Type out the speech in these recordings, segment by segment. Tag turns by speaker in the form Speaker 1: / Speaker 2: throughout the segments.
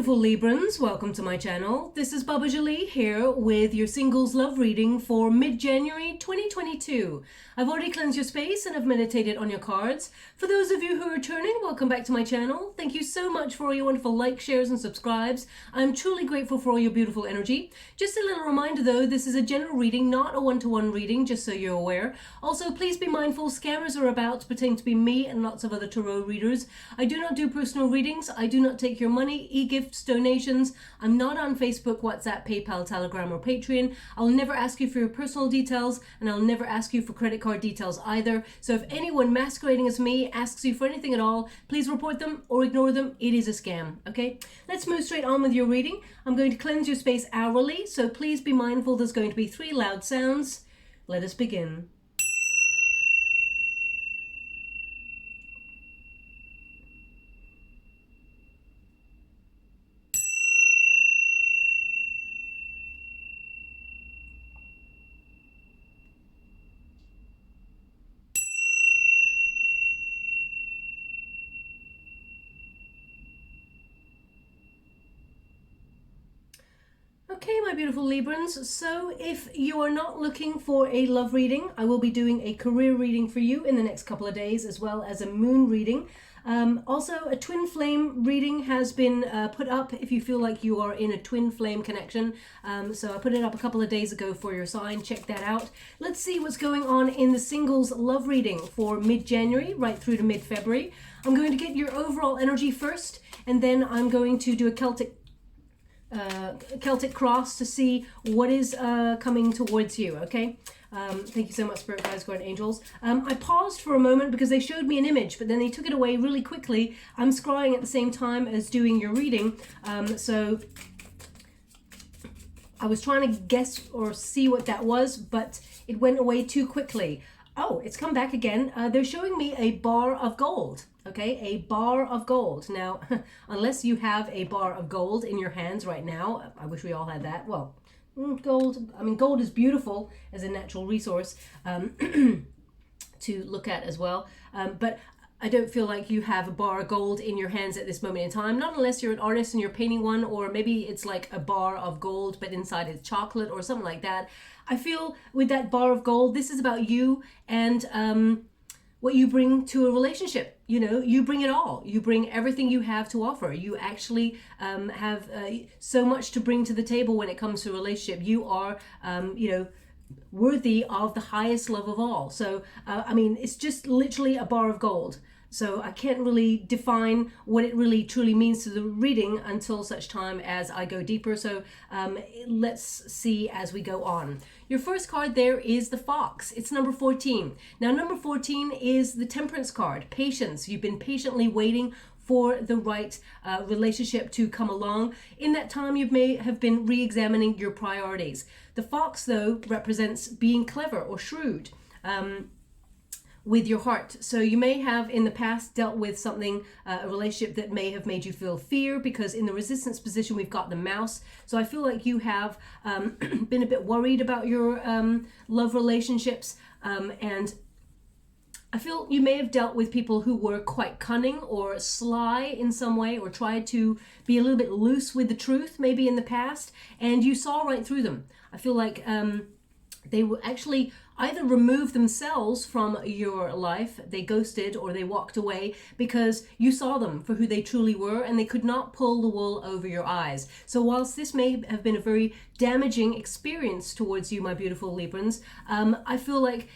Speaker 1: beautiful Librans, welcome to my channel. This is Baba Jolie here with your singles love reading for mid-January 2022. I've already cleansed your space and have meditated on your cards. For those of you who are returning, welcome back to my channel. Thank you so much for all your wonderful likes, shares and subscribes. I'm truly grateful for all your beautiful energy. Just a little reminder though, this is a general reading, not a one-to-one reading, just so you're aware. Also, please be mindful, scammers are about to pretend to be me and lots of other tarot readers. I do not do personal readings. I do not take your money, e-gifts, donations. I'm not on Facebook, WhatsApp, PayPal, Telegram or Patreon. I'll never ask you for your personal details and I'll never ask you for credit card details either. So if anyone masquerading as me asks you for anything at all, please report them or ignore them. It is a scam, okay? Let's move straight on with your reading. I'm going to cleanse your space hourly, so please be mindful there's going to be 3 loud sounds. Let us begin. Okay, my beautiful Librans, so if you are not looking for a love reading, I will be doing a career reading for you in the next couple of days, as well as a moon reading. Also, a twin flame reading has been put up if you feel like you are in a twin flame connection. So I put it up a couple of days ago for your sign. Check that out. Let's see what's going on in the singles love reading for mid-January right through to mid-February. I'm going to get your overall energy first, and then I'm going to do a Celtic cross to see what is coming towards you, okay? Thank you so much, Spirit Guides, Guardian Angels. I paused for a moment because they showed me an image, but then they took it away really quickly. I'm scrying at the same time as doing your reading, so I was trying to guess or see what that was, but it went away too quickly. Oh, it's come back again. They're showing me a bar of gold. Okay, a bar of gold. Now, unless you have a bar of gold in your hands right now, I wish we all had that. Well, gold, I mean, gold is beautiful as a natural resource to look at as well. But I don't feel like you have a bar of gold in your hands at this moment in time, not unless you're an artist and you're painting one, or maybe it's like a bar of gold, but inside it's chocolate or something like that. I feel with that bar of gold, this is about you and what you bring to a relationship. You know, you bring it all. You bring everything you have to offer. You actually have so much to bring to the table when it comes to a relationship. You are, you know, worthy of the highest love of all. So, I mean, it's just literally a bar of gold. So I can't really define what it really truly means to the reading until such time as I go deeper. So let's see as we go on. Your first card there is the Fox. It's number 14. Now, number 14 is the Temperance card, patience. You've been patiently waiting for the right relationship to come along. In that time, you may have been re-examining your priorities. The Fox, though, represents being clever or shrewd. With your heart. So you may have in the past dealt with something, a relationship that may have made you feel fear, because in the resistance position we've got the mouse. So I feel like you have been a bit worried about your love relationships, and I feel you may have dealt with people who were quite cunning or sly in some way, or tried to be a little bit loose with the truth maybe in the past, and you saw right through them. I feel like they were actually either removed themselves from your life, they ghosted, or they walked away because you saw them for who they truly were and they could not pull the wool over your eyes. So whilst this may have been a very damaging experience towards you, my beautiful Librans, I feel like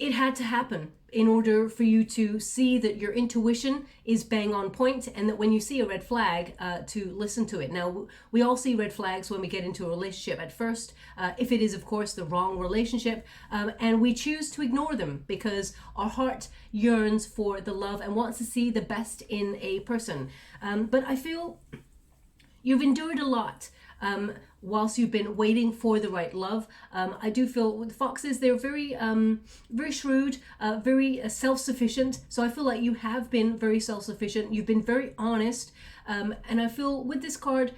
Speaker 1: it had to happen in order for you to see that your intuition is bang on point, and that when you see a red flag, to listen to it. Now, we all see red flags when we get into a relationship at first, if it is, of course, the wrong relationship, and we choose to ignore them because our heart yearns for the love and wants to see the best in a person. But I feel you've endured a lot. Whilst you've been waiting for the right love. I do feel with foxes, they're very very shrewd, very self-sufficient. So I feel like you have been very self-sufficient. You've been very honest. And I feel with this card,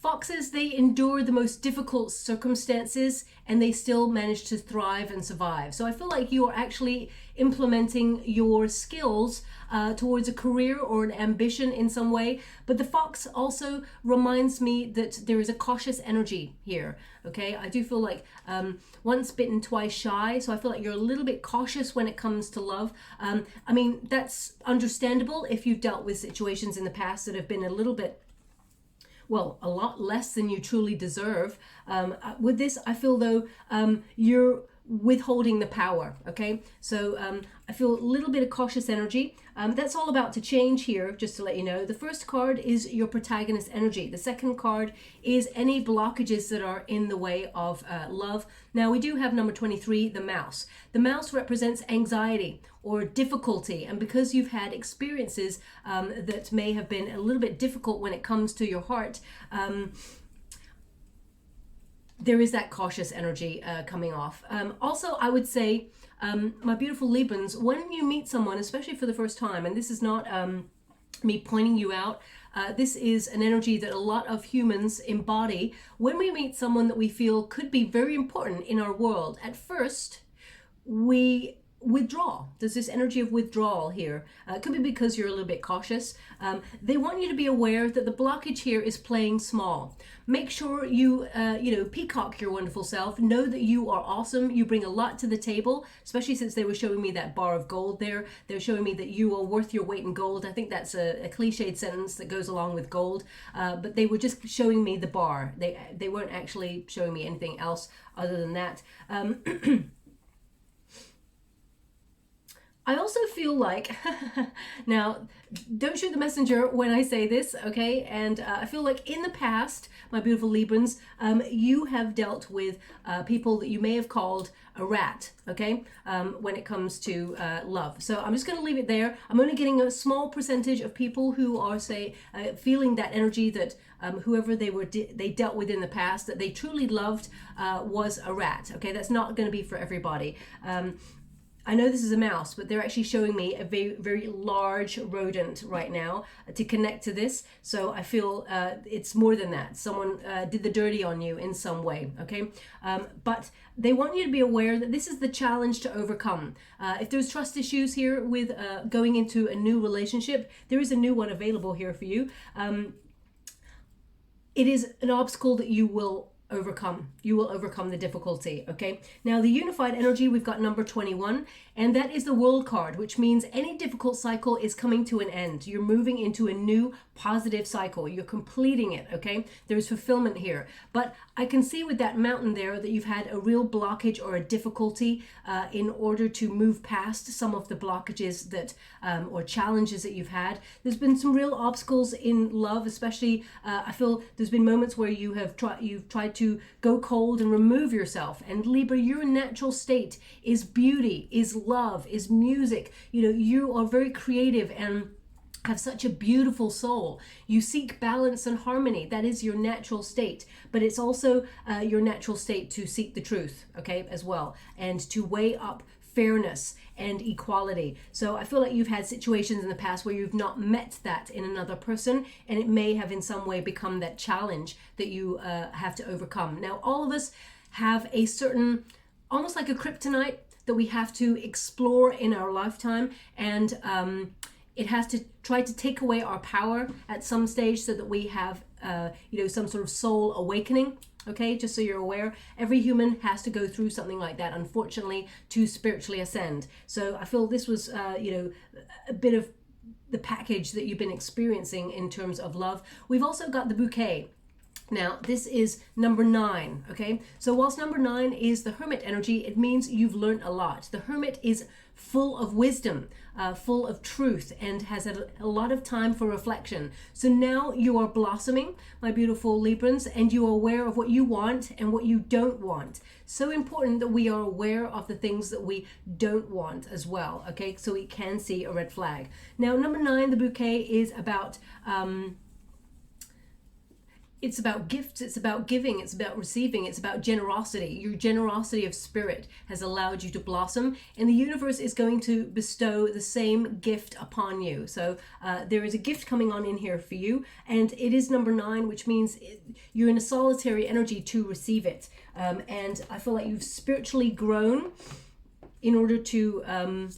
Speaker 1: Foxes, they endure the most difficult circumstances and they still manage to thrive and survive. So I feel like you are actually implementing your skills towards a career or an ambition in some way. But the fox also reminds me that there is a cautious energy here. Okay, I do feel like once bitten, twice shy. So I feel like you're a little bit cautious when it comes to love. I mean, that's understandable if you've dealt with situations in the past that have been a little bit, well, a lot less than you truly deserve. With this, I feel though you're withholding the power. Okay, so I feel a little bit of cautious energy. That's all about to change here, just to let you know. The first card is your protagonist energy. The second card is any blockages that are in the way of love. Now we do have number 23, the mouse. The mouse represents anxiety or difficulty, and because you've had experiences that may have been a little bit difficult when it comes to your heart, there is that cautious energy coming off. Also, I would say, my beautiful Librans, when you meet someone, especially for the first time, and this is not me pointing you out, this is an energy that a lot of humans embody. When we meet someone that we feel could be very important in our world, at first, we withdraw. There's this energy of withdrawal here. It could be because you're a little bit cautious. They want you to be aware that the blockage here is playing small. Make sure you, peacock your wonderful self. Know that you are awesome. You bring a lot to the table, especially since they were showing me that bar of gold there. They're showing me that you are worth your weight in gold. I think that's a cliched sentence that goes along with gold, but they were just showing me the bar. They weren't actually showing me anything else other than that. I also feel like, now, don't shoot the messenger when I say this, okay? And I feel like in the past, my beautiful Librans, you have dealt with people that you may have called a rat, okay? When it comes to love. So I'm just going to leave it there. I'm only getting a small percentage of people who are, say, feeling that energy that whoever they dealt with in the past, that they truly loved, was a rat, okay? That's not going to be for everybody. I know this is a mouse, but they're actually showing me a very, very large rodent right now to connect to this. So I feel it's more than that. Someone did the dirty on you in some way, okay? But they want you to be aware that this is the challenge to overcome. If there's trust issues here with going into a new relationship, there is a new one available here for you. It is an obstacle that you will overcome. You will overcome the difficulty, okay? Now, the unified energy, we've got number 21, and that is the world card, which means any difficult cycle is coming to an end. You're moving into a new positive cycle. You're completing it, okay? There's fulfillment here. But I can see with that mountain there that you've had a real blockage or a difficulty in order to move past some of the blockages that or challenges that you've had. There's been some real obstacles in love, especially I feel there's been moments where you've tried to go cold and remove yourself. And Libra, your natural state is beauty, is love, is music. You know, you are very creative and have such a beautiful soul. You seek balance and harmony. That is your natural state, but it's also your natural state to seek the truth, okay, as well, and to weigh up fairness and equality. So I feel like you've had situations in the past where you've not met that in another person, and it may have in some way become that challenge that you have to overcome. Now, all of us have a certain, almost like a kryptonite that we have to explore in our lifetime, and it has to try to take away our power at some stage so that we have, some sort of soul awakening. Okay, just so you're aware, every human has to go through something like that, unfortunately, to spiritually ascend. So I feel this was, a bit of the package that you've been experiencing in terms of love. We've also got the bouquet. Now, this is number 9, okay? So whilst number 9 is the hermit energy, it means you've learned a lot. The hermit is full of wisdom, full of truth, and has a lot of time for reflection. So now you are blossoming, my beautiful Librans, and you are aware of what you want and what you don't want. So important that we are aware of the things that we don't want as well, okay? So we can see a red flag. Now, number 9, the bouquet, is about It's about gifts, it's about giving, it's about receiving, it's about generosity. Your generosity of spirit has allowed you to blossom, and the universe is going to bestow the same gift upon you. So there is a gift coming on in here for you, and it is number 9, which means you're in a solitary energy to receive it. And I feel like you've spiritually grown in order to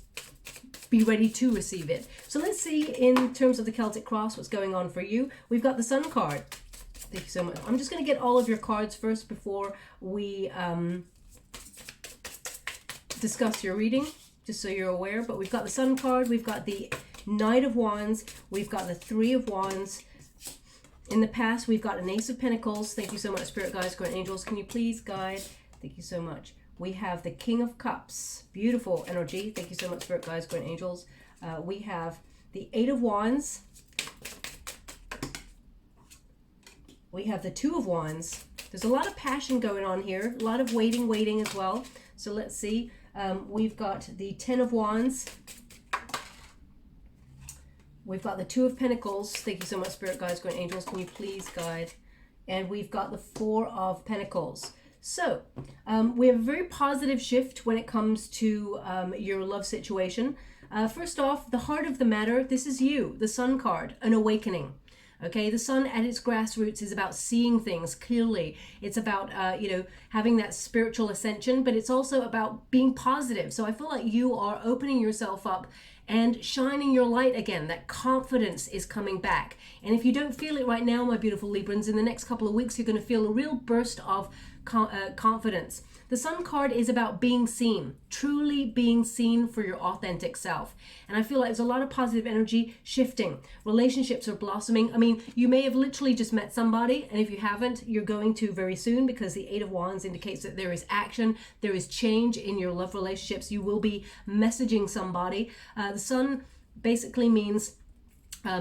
Speaker 1: be ready to receive it. So let's see, in terms of the Celtic Cross, what's going on for you. We've got the Sun card. Thank you so much. I'm just going to get all of your cards first before we discuss your reading, just so you're aware. But we've got the Sun card, we've got the Knight of Wands, we've got the Three of Wands. In the past, we've got an Ace of Pentacles. Thank you so much, Spirit Guides, Guardian Angels. Can you please guide? Thank you so much. We have the King of Cups. Beautiful energy. Thank you so much, Spirit Guides, Guardian Angels. We have the Eight of Wands. We have the Two of Wands. There's a lot of passion going on here. A lot of waiting as well. So let's see. We've got the Ten of Wands. We've got the Two of Pentacles. Thank you so much, Spirit Guides, Guardian Angels. Can you please guide? And we've got the Four of Pentacles. So we have a very positive shift when it comes to your love situation. First off, the heart of the matter, this is you, the Sun card, an awakening. Okay, the Sun at its grassroots is about seeing things clearly. It's about, having that spiritual ascension, but it's also about being positive. So I feel like you are opening yourself up and shining your light again. That confidence is coming back. And if you don't feel it right now, my beautiful Librans, in the next couple of weeks, you're going to feel a real burst of confidence. The Sun card is about being seen, truly being seen for your authentic self. And I feel like there's a lot of positive energy shifting. Relationships are blossoming. I mean, you may have literally just met somebody, and if you haven't, you're going to very soon, because the Eight of Wands indicates that there is action, there is change in your love relationships. You will be messaging somebody. The Sun basically means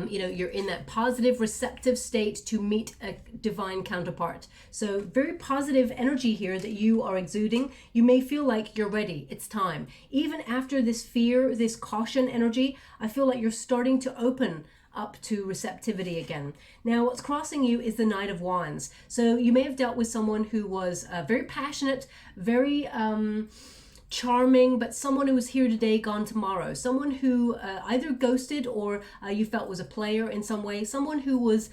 Speaker 1: you're in that positive, receptive state to meet a divine counterpart. So very positive energy here that you are exuding. You may feel like you're ready. It's time. Even after this fear, this caution energy, I feel like you're starting to open up to receptivity again. Now, what's crossing you is the Knight of Wands. So you may have dealt with someone who was very passionate, very charming, but someone who was here today, gone tomorrow. Someone who either ghosted or you felt was a player in some way. Someone who was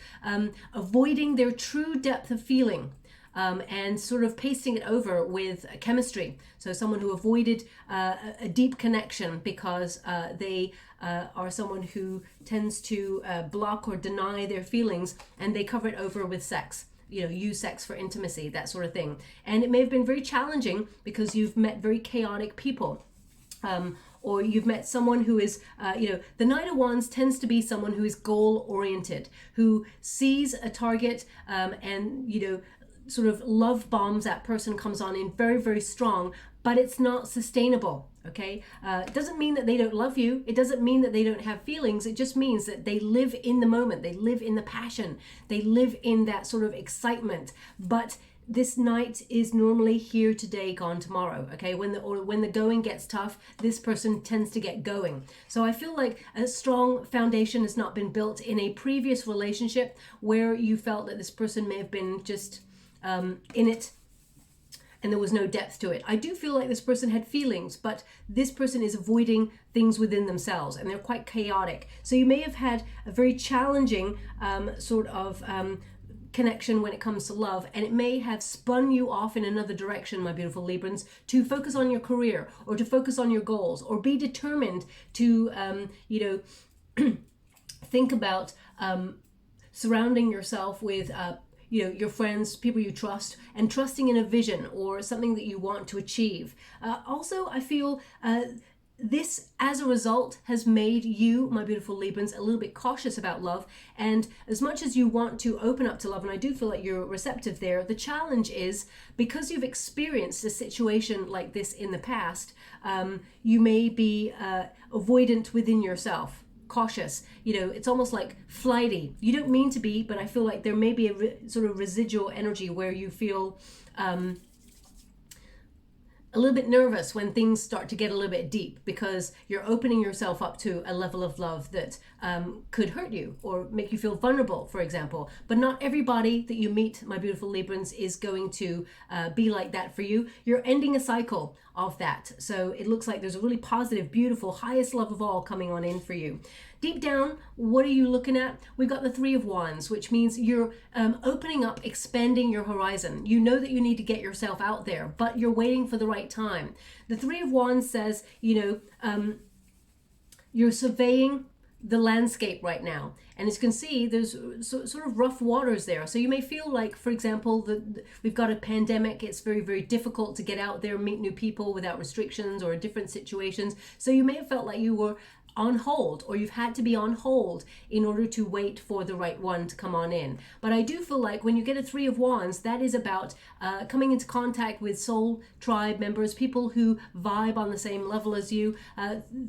Speaker 1: avoiding their true depth of feeling and sort of pasting it over with chemistry. So someone who avoided a deep connection because they are someone who tends to block or deny their feelings, and they cover it over with sex. Use sex for intimacy, that sort of thing. And it may have been very challenging because you've met very chaotic people. Or you've met someone who is, the Knight of Wands tends to be someone who is goal-oriented, who sees a target and, sort of love bombs that person, comes on in very, very strong, but it's not sustainable. Okay, it doesn't mean that they don't love you. It doesn't mean that they don't have feelings. It just means that they live in the moment. They live in the passion. They live in that sort of excitement. But this Knight is normally here today, gone tomorrow. Okay, when the going gets tough, this person tends to get going. So I feel like a strong foundation has not been built in a previous relationship where you felt that this person may have been just in it, and there was no depth to it. I do feel like this person had feelings, but this person is avoiding things within themselves, and they're quite chaotic. So you may have had a very challenging sort of connection when it comes to love, and it may have spun you off in another direction, my beautiful Librans, to focus on your career or to focus on your goals, or be determined to, think about surrounding yourself with your friends, people you trust, and trusting in a vision or something that you want to achieve. Also, I feel this, as a result, has made you, my beautiful Librans, a little bit cautious about love. And as much as you want to open up to love, and I do feel like you're receptive there, the challenge is, because you've experienced a situation like this in the past, you may be avoidant within yourself. Cautious, it's almost like flighty. You don't mean to be, but I feel like there may be a sort of residual energy where you feel a little bit nervous when things start to get a little bit deep, because you're opening yourself up to a level of love that could hurt you or make you feel vulnerable, for example. But not everybody that you meet, my beautiful Librans, is going to be like that for you. You're ending a cycle of that. So it looks like there's a really positive, beautiful, highest love of all coming on in for you. Deep down, what are you looking at? We've got the Three of Wands, which means you're opening up, expanding your horizon. You know that you need to get yourself out there, but you're waiting for the right time. The Three of Wands says, you know, you're surveying the landscape right now. And as you can see, there's sort of rough waters there. So you may feel like, for example, that we've got a pandemic. It's very, very difficult to get out there, meet new people without restrictions or different situations. So you may have felt like you were on hold, or you've had to be on hold in order to wait for the right one to come on in. But I do feel like when you get a Three of Wands, that is about coming into contact with soul tribe members, people who vibe on the same level as you.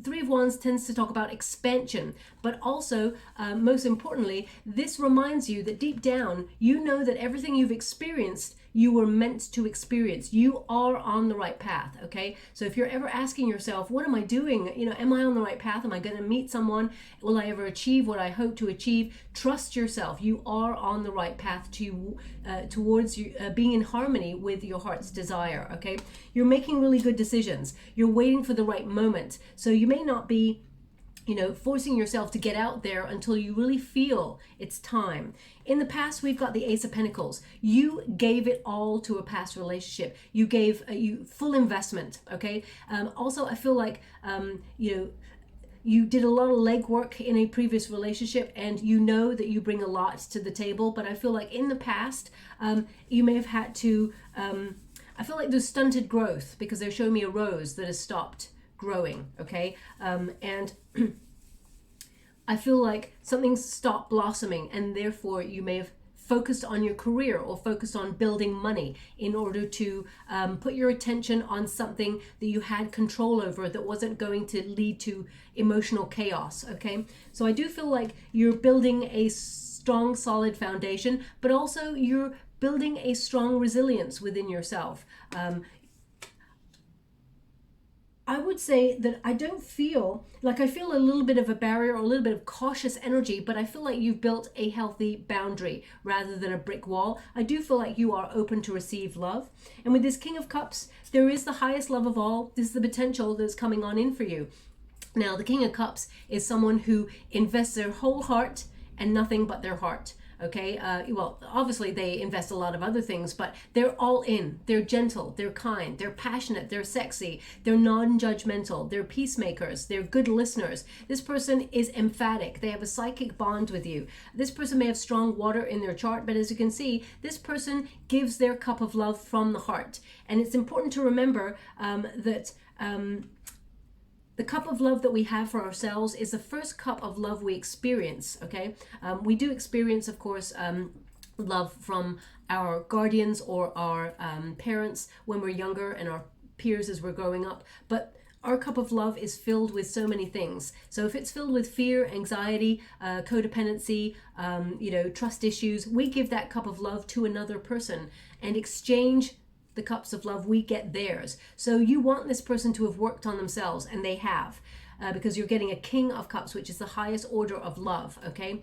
Speaker 1: Three of Wands tends to talk about expansion, but also, most importantly, this reminds you that deep down, you know that everything you've experienced, you were meant to experience. You are on the right path, okay? So if you're ever asking yourself, what am I doing? You know, am I on the right path? Am I going to meet someone? Will I ever achieve what I hope to achieve? Trust yourself. You are on the right path to towards being in harmony with your heart's desire, okay? You're making really good decisions. You're waiting for the right moment. So you may not be, you know, forcing yourself to get out there until you really feel it's time. In the past, we've got the Ace of Pentacles. You gave it all to a past relationship. You gave you full investment, okay? Also, I feel like, you know, you did a lot of legwork in a previous relationship, and you know that you bring a lot to the table. But I feel like in the past, you may have had to, I feel like there's stunted growth because they're showing me a rose that has stopped growing, okay? And I feel like something's stopped blossoming, and therefore you may have focused on your career or focused on building money in order to put your attention on something that you had control over that wasn't going to lead to emotional chaos, okay? So I do feel like you're building a strong, solid foundation, but also you're building a strong resilience within yourself. I would say that I don't feel like, I feel a little bit of a barrier or a little bit of cautious energy, but I feel like you've built a healthy boundary rather than a brick wall. I do feel like you are open to receive love. And with this King of Cups, there is the highest love of all. This is the potential that's coming on in for you. Now, the King of Cups is someone who invests their whole heart and nothing but their heart. Okay, well, obviously they invest a lot of other things, but they're all in. They're gentle, they're kind, they're passionate, they're sexy, they're non-judgmental, they're peacemakers, they're good listeners. This person is emphatic. They have a psychic bond with you. This person may have strong water in their chart, but as you can see, this person gives their cup of love from the heart. And it's important to remember that the cup of love that we have for ourselves is the first cup of love we experience, okay? We do experience, of course, love from our guardians or our parents when we're younger, and our peers as we're growing up. But our cup of love is filled with so many things. So if it's filled with fear, anxiety, codependency, you know, trust issues, we give that cup of love to another person and exchange the cups of love, we get theirs. So you want this person to have worked on themselves, and they have, because you're getting a King of Cups, which is the highest order of love, okay?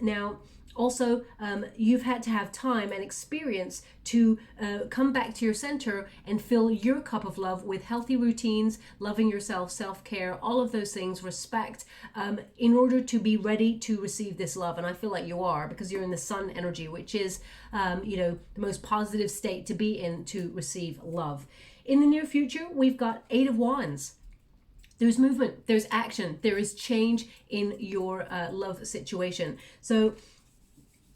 Speaker 1: Now, also, you've had to have time and experience to come back to your center and fill your cup of love with healthy routines, loving yourself, self-care, all of those things, respect, in order to be ready to receive this love. And I feel like you are, because you're in the sun energy, which is, you know, the most positive state to be in to receive love. In the near future, we've got Eight of Wands. There's movement, there's action, there is change in your love situation. So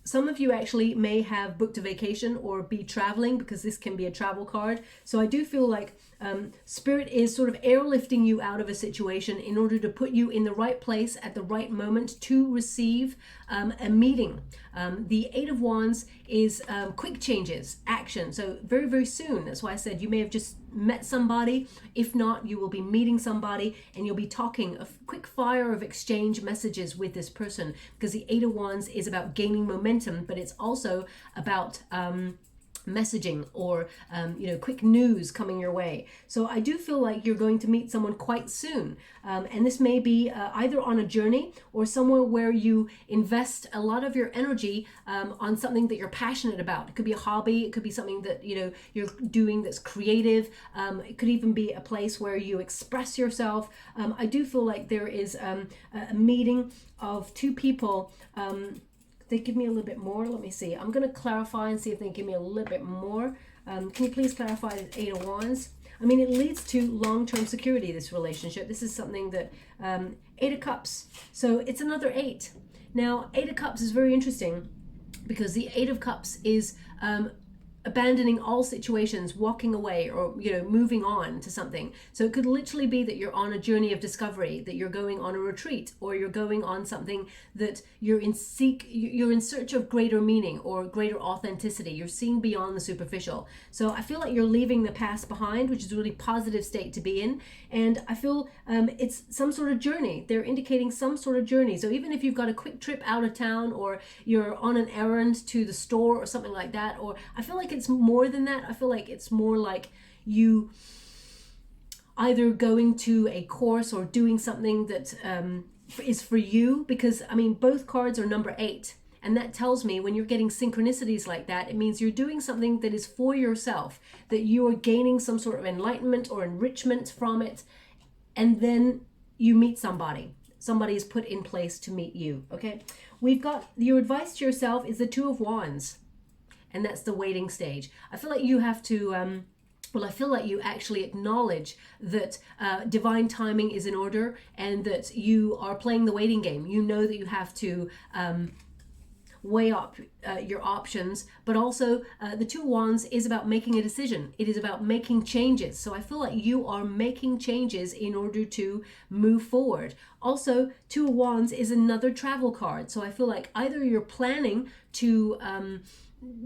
Speaker 1: some of you actually may have booked a vacation or be traveling, because this can be a travel card. So I do feel like Spirit is sort of airlifting you out of a situation in order to put you in the right place at the right moment to receive a meeting. The Eight of Wands is quick changes, action. So very, very soon. That's why I said you may have just met somebody. If not, you will be meeting somebody, and you'll be talking a quick fire of exchange messages with this person, because the Eight of Wands is about gaining momentum, but it's also about messaging or quick news coming your way. So I do feel like you're going to meet someone quite soon, and this may be either on a journey or somewhere where you invest a lot of your energy on something that you're passionate about. It could be a hobby, it could be something that you're doing that's creative, it could even be a place where you express yourself. I do feel like there is a meeting of two people. They give me a little bit more. Let me see. I'm going to clarify and see if they give me a little bit more. Can you please clarify the Eight of Wands? I mean, it leads to long-term security, this relationship. This is something that, Eight of Cups. So it's another eight. Now, Eight of Cups is very interesting because the Eight of Cups is abandoning all situations, walking away, or moving on to something. So it could literally be that you're on a journey of discovery, that you're going on a retreat, or you're going on something that you're in search of greater meaning or greater authenticity. You're seeing beyond the superficial. So I feel like you're leaving the past behind, which is a really positive state to be in. And I feel it's some sort of journey. They're indicating some sort of journey. So even if you've got a quick trip out of town, or you're on an errand to the store or something like that, or I feel like it's more than that. I feel like it's more like you either going to a course or doing something that is for you, because I mean both cards are number 8, and that tells me when you're getting synchronicities like that, it means you're doing something that is for yourself, that you are gaining some sort of enlightenment or enrichment from it, and then you meet somebody is put in place to meet you. Okay, we've got your advice to yourself is the Two of Wands. And that's the waiting stage. I feel like you have to, I feel like you actually acknowledge that divine timing is in order, and that you are playing the waiting game. You know that you have to weigh up your options, but also the Two of Wands is about making a decision. It is about making changes. So I feel like you are making changes in order to move forward. Also, Two of Wands is another travel card. So I feel like either you're planning to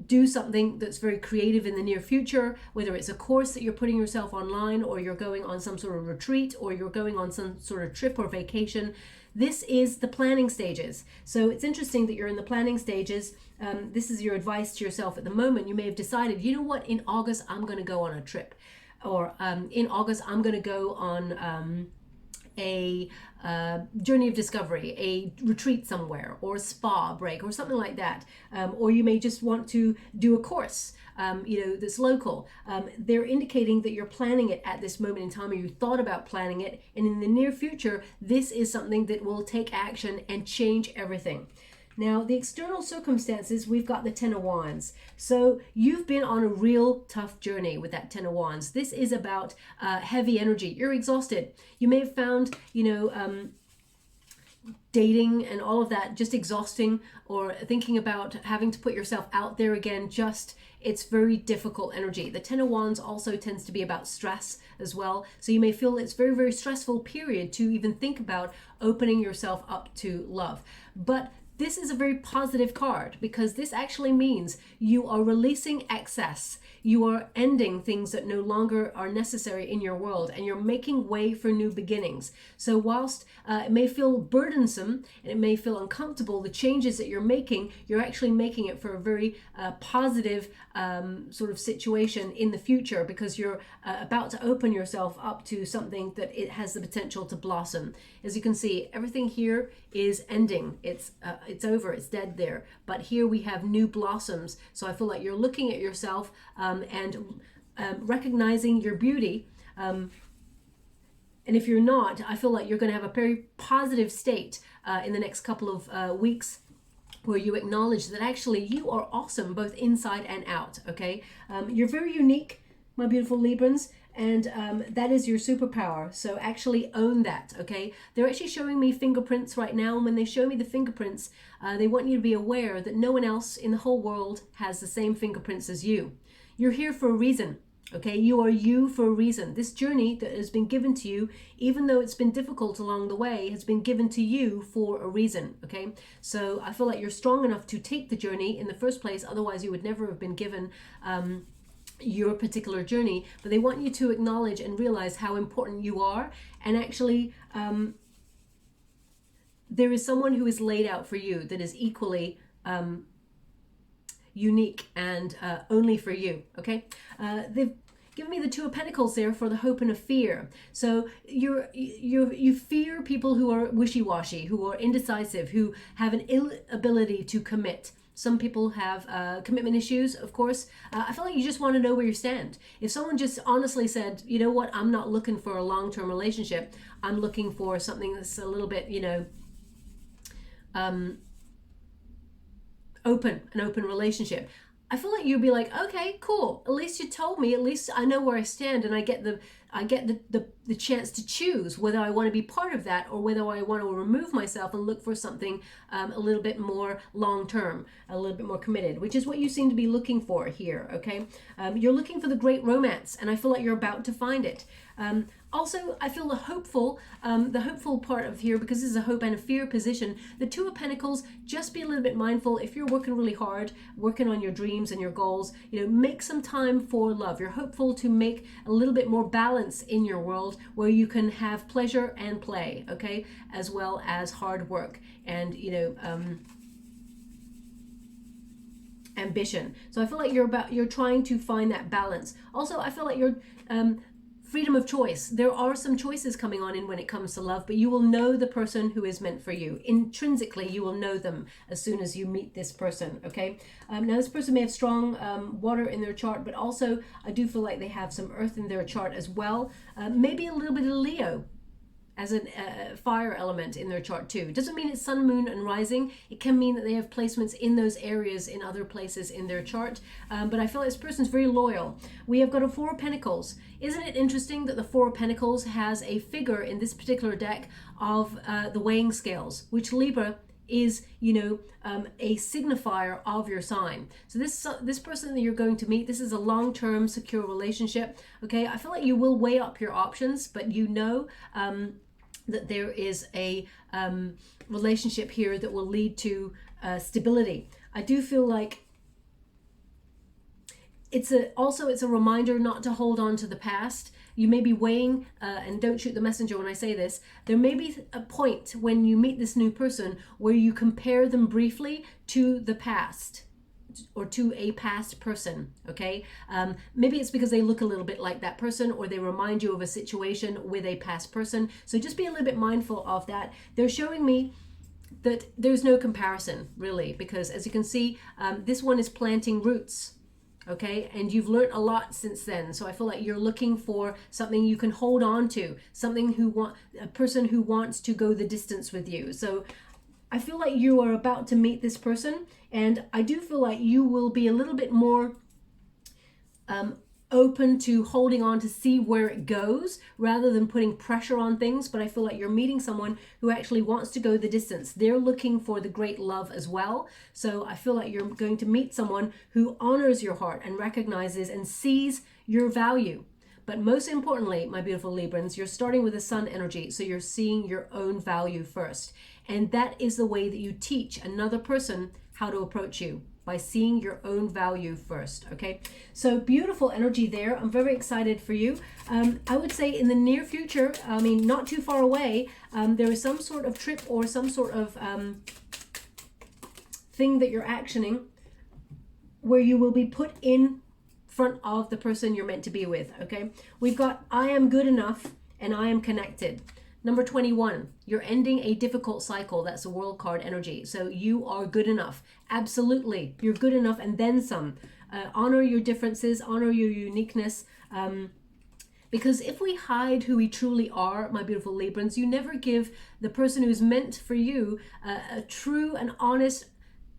Speaker 1: do something that's very creative in the near future, whether it's a course that you're putting yourself online, or you're going on some sort of retreat, or you're going on some sort of trip or vacation. This is the planning stages. So it's interesting that you're in the planning stages. This is your advice to yourself at the moment. You may have decided, you know what, in August I'm going to go on a trip, or in August I'm going to go on a journey of discovery, a retreat somewhere, or a spa break, or something like that. Or you may just want to do a course, that's local. They're indicating that you're planning it at this moment in time, or you thought about planning it, and in the near future, this is something that will take action and change everything. Now, the external circumstances, we've got the Ten of Wands. So you've been on a real tough journey with that Ten of Wands. This is about heavy energy. You're exhausted. You may have found, dating and all of that just exhausting, or thinking about having to put yourself out there again, it's very difficult energy. The Ten of Wands also tends to be about stress as well. So you may feel it's very, very stressful period to even think about opening yourself up to love. But this is a very positive card, because this actually means you are releasing excess. You are ending things that no longer are necessary in your world, and you're making way for new beginnings. So whilst it may feel burdensome and it may feel uncomfortable, the changes that you're making, you're actually making it for a very positive sort of situation in the future, because you're about to open yourself up to something that it has the potential to blossom. As you can see, everything here is ending. It's over, it's dead there. But here we have new blossoms. So I feel like you're looking at yourself and recognizing your beauty. And if you're not, I feel like you're going to have a very positive state in the next couple of weeks, where you acknowledge that actually you are awesome, both inside and out, okay? You're very unique, my beautiful Librans, and that is your superpower. So actually own that, okay? They're actually showing me fingerprints right now, and when they show me the fingerprints, they want you to be aware that no one else in the whole world has the same fingerprints as you. You're here for a reason. Okay, you are you for a reason. This journey that has been given to you, even though it's been difficult along the way, has been given to you for a reason. Okay, so I feel like you're strong enough to take the journey in the first place. Otherwise, you would never have been given your particular journey. But they want you to acknowledge and realize how important you are. And actually, there is someone who is laid out for you that is equally unique and only for you, okay? They've given me the Two of Pentacles there for the hope and a fear. So you fear people who are wishy-washy, who are indecisive, who have an inability to commit. Some people have commitment issues, of course. I feel like you just want to know where you stand. If someone just honestly said, you know what, I'm not looking for a long-term relationship. I'm looking for something that's a little bit, you know, an open relationship. I feel like you'd be like, okay, cool. At least you told me. At least I know where I stand, and I get the chance to choose whether I want to be part of that or whether I want to remove myself and look for something a little bit more long term, a little bit more committed, which is what you seem to be looking for here. Okay, you're looking for the great romance, and I feel like you're about to find it. Also, I feel the hopeful part of here, because this is a hope and a fear position. The Two of Pentacles, just be a little bit mindful. If you're working really hard, working on your dreams and your goals, you know, make some time for love. You're hopeful to make a little bit more balance in your world where you can have pleasure and play, okay, as well as hard work and, you know, ambition. So I feel like you're trying to find that balance. Also, I feel like you're freedom of choice. There are some choices coming on in when it comes to love, but you will know the person who is meant for you. Intrinsically, you will know them as soon as you meet this person, okay? Now, this person may have strong water in their chart, but also I do feel like they have some earth in their chart as well. Maybe a little bit of Leo as a fire element in their chart too. It doesn't mean it's sun, moon, and rising. It can mean that they have placements in those areas in other places in their chart. But I feel like this person's very loyal. We have got a Four of Pentacles. Isn't it interesting that the Four of Pentacles has a figure in this particular deck of the weighing scales, which Libra is, you know, a signifier of your sign. So this person that you're going to meet, this is a long-term secure relationship, okay? I feel like you will weigh up your options, but you know that there is a relationship here that will lead to stability. I do feel like it's a reminder not to hold on to the past. You may be weighing, and don't shoot the messenger when I say this, there may be a point when you meet this new person where you compare them briefly to the past or to a past person, okay? Maybe it's because they look a little bit like that person, or they remind you of a situation with a past person. So just be a little bit mindful of that. They're showing me that there's no comparison, really, because as you can see, this one is planting roots. Okay, and you've learned a lot since then. So I feel like you're looking for something you can hold on to, a person who wants to go the distance with you. So I feel like you are about to meet this person, and I do feel like you will be a little bit more open to holding on to see where it goes rather than putting pressure on things. But I feel like you're meeting someone who actually wants to go the distance. They're looking for the great love as well. So I feel like you're going to meet someone who honors your heart and recognizes and sees your value. But most importantly, my beautiful Librans, you're starting with the sun energy. So you're seeing your own value first. And that is the way that you teach another person how to approach you, by seeing your own value first, okay? So beautiful energy there. I'm very excited for you. I would say in the near future, I mean, not too far away, there is some sort of trip or some sort of thing that you're actioning where you will be put in front of the person you're meant to be with, okay? We've got I am good enough and I am connected. Number 21, you're ending a difficult cycle. That's a world card energy. So you are good enough. Absolutely. You're good enough and then some. Honor your differences, honor your uniqueness. Because if we hide who we truly are, my beautiful Librans, you never give the person who's meant for you a true and honest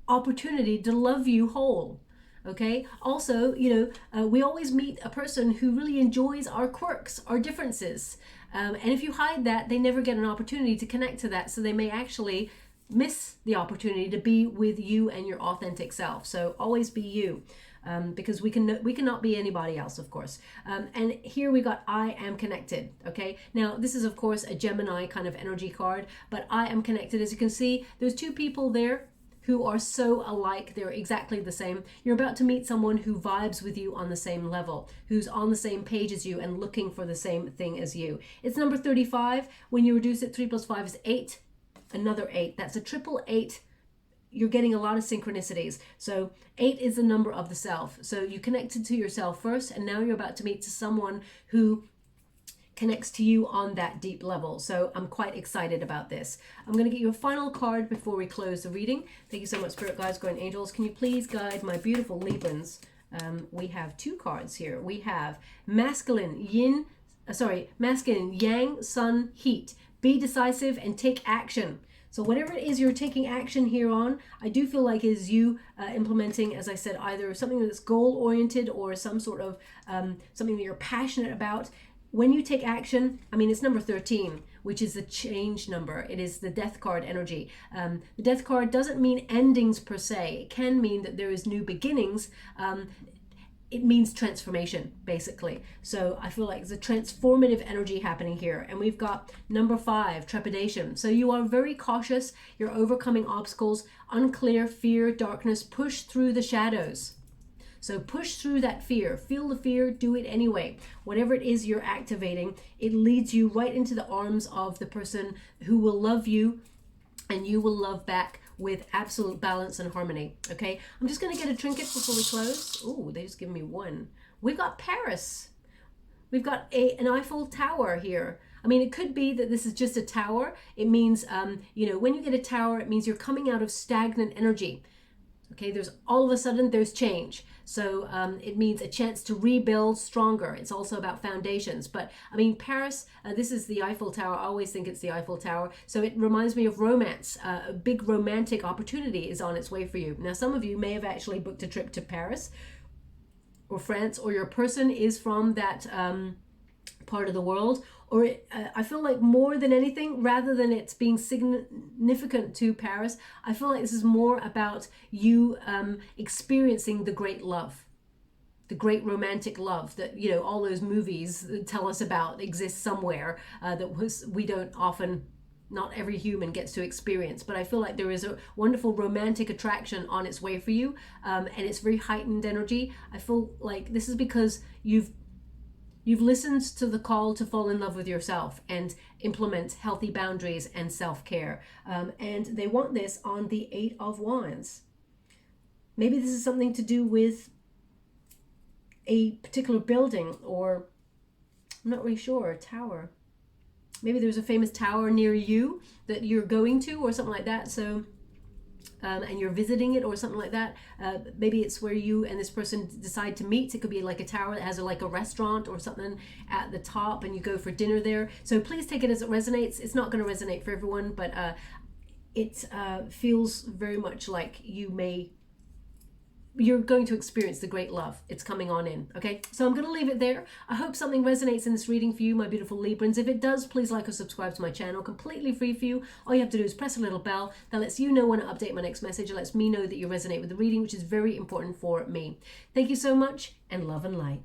Speaker 1: opportunity to love you whole. Okay. Also, you know, we always meet a person who really enjoys our quirks, our differences. And if you hide that, they never get an opportunity to connect to that. So they may actually miss the opportunity to be with you and your authentic self. So always be you, because we cannot be anybody else, of course. And here we got I am connected. Okay. Now this is of course a Gemini kind of energy card, but I am connected. As you can see, there's two people there who are so alike. They're exactly the same. You're about to meet someone who vibes with you on the same level, who's on the same page as you and looking for the same thing as you. It's number 35. When you reduce it, 3 plus 5 is 8. Another 8. That's a triple 8 you're getting a lot of synchronicities. So 8 is the number of the self. So you connected to yourself first, and now you're about to meet to someone who connects to you on that deep level. So I'm quite excited about this. I'm going to get you a final card before we close the reading. Thank you so much, Spirit Guides, Guardian Angels. Can you please guide my beautiful Librans? We have 2 cards here. We have masculine yang, sun, heat. Be decisive and take action. So whatever it is you're taking action here on, I do feel like is you implementing, as I said, either something that's goal-oriented or some sort of something that you're passionate about. When you take action, I mean, it's number 13, which is the change number. It is the death card energy. The death card doesn't mean endings per se. It can mean that there is new beginnings. It means transformation, basically. So I feel like there's a transformative energy happening here. And we've got number 5, trepidation. So you are very cautious. You're overcoming obstacles, unclear, fear, darkness. Push through the shadows. So push through that fear. Feel the fear, do it anyway. Whatever it is you're activating, it leads you right into the arms of the person who will love you, and you will love back with absolute balance and harmony. Okay, I'm just going to get a trinket before we close. Oh, they just give me 1. We've got Paris. We've got an Eiffel Tower here. I mean, it could be that this is just a tower. It means, you know, when you get a tower, it means you're coming out of stagnant energy. Okay, there's all of a sudden there's change. So it means a chance to rebuild stronger. It's also about foundations. But I mean, Paris, this is the Eiffel Tower. I always think it's the Eiffel Tower. So it reminds me of romance. A big romantic opportunity is on its way for you. Now, some of you may have actually booked a trip to Paris or France, or your person is from that part of the world. Or I feel like more than anything, rather than it's being significant to Paris, I feel like this is more about you experiencing the great love, the great romantic love that, you know, all those movies tell us about exists somewhere we don't often, not every human gets to experience. But I feel like there is a wonderful romantic attraction on its way for you, and it's very heightened energy. I feel like this is because you've listened to the call to fall in love with yourself and implement healthy boundaries and self-care. And they want this on the 8 of Wands. Maybe this is something to do with a particular building, or I'm not really sure, a tower. Maybe there's a famous tower near you that you're going to or something like that. So and you're visiting it or something like that. Maybe it's where you and this person decide to meet. It could be like a tower that has like a restaurant or something at the top, and you go for dinner there. So please take it as it resonates. It's not going to resonate for everyone, but it feels very much like you're going to experience the great love. It's coming on in. Okay, so I'm going to leave it there. I hope something resonates in this reading for you, my beautiful Librans. If it does, please like or subscribe to my channel. Completely free for you. All you have to do is press a little bell that lets you know when I update my next message. It lets me know that you resonate with the reading, which is very important for me. Thank you so much, and love and light.